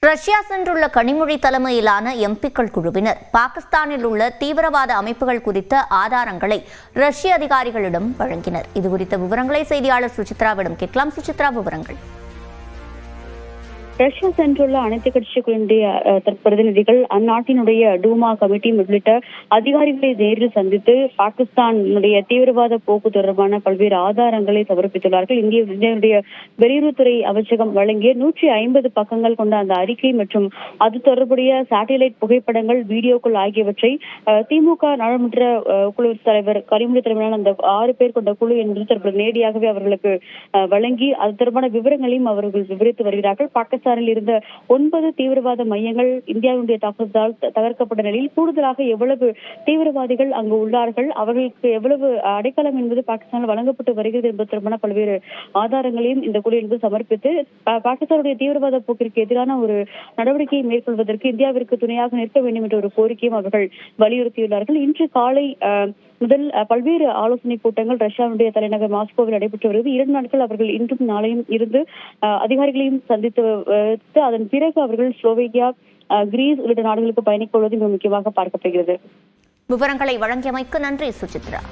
Russia சென்றுள்ள கனிமொழி தலைமையிலான எம்பிக்கள் குழுவினர் பாகிஸ்தானில் உள்ள தீவிரவாத அமைப்புகள் குறித்த ஆதாரங்களை ரஷ்ய அதிகாரிகளிடம் வழங்கினர். இதுகுறித்த விவரங்களை செய்தியாளர் சுசித்ராவிடம் கேட்கலாம். சுசித்ரா, விவரங்கள். ரஷ்யா சென்றுள்ள அனைத்து கட்சிகளுடைய பிரதிநிதிகள் அந்நாட்டினுடைய டூமா கமிட்டி உள்ளிட்ட அதிகாரிகளை நேரில் சந்தித்து பாகிஸ்தானுடைய தீவிரவாத போக்கு தொடர்பான பல்வேறு ஆதாரங்களை சமர்ப்பித்துள்ளார்கள். இந்தியாவுடைய வெளியுறவுத்துறை அமைச்சகம் வழங்கிய 150 பக்கங்கள் கொண்ட அந்த அறிக்கை மற்றும் அது தொடர்புடைய சேட்டலைட் புகைப்படங்கள், வீடியோக்கள் ஆகியவற்றை திமுக நாடாளுமன்ற குழு தலைவர் கனிமொழி தலைமையிலான அந்த 6 பேர் கொண்ட குழு என்பது தற்போது நேரடியாகவே அவர்களுக்கு வழங்கி அது தொடர்பான விவரங்களையும் அவர்கள் விவரித்து வருகிறார்கள். பாகிஸ்தானில் இருந்த 9 தீவிரவாத மையங்கள் இந்தியாவுடைய தாக்குதலால் தகர்க்கப்பட்ட நிலையில் கூடுதலாக எவ்வளவு தீவிரவாதிகள் அங்கு உள்ளார்கள், அவர்களுக்கு எவ்வளவு அடைக்கலம் என்பது பாகிஸ்தானில் வழங்கப்பட்டு வருகிறது என்பது தொடர்பான பல்வேறு ஆதாரங்களையும் இந்த குழு என்பது சமர்ப்பித்து பாகிஸ்தானுடைய தீவிரவாத போக்கிற்கு எதிரான ஒரு நடவடிக்கையை மேற்கொள்வதற்கு இந்தியாவிற்கு துணையாக நிற்க வேண்டும் என்ற ஒரு கோரிக்கையும் அவர்கள் வலியுறுத்தியுள்ளார்கள். இன்று காலை முதல் பல்வேறு ஆலோசனை கூட்டங்கள் ரஷ்யாவுடைய தலைநகர் மாஸ்கோவில் நடைபெற்று வருகிறது. 2 நாட்கள் அவர்கள் இன்றும் நாளையும் இருந்து அதிகாரிகளையும் சந்தித்து அதன் பிறகு அவர்கள் ஸ்லோவேக்கியா, கிரீஸ் உள்ளிட்ட நாடுகளுக்கு பயணிக்க உள்ளது மிக முக்கியமாக பார்க்கப்படுகிறது. விவரங்களை வழங்கியமைக்கு நன்றி சுசித்ரா.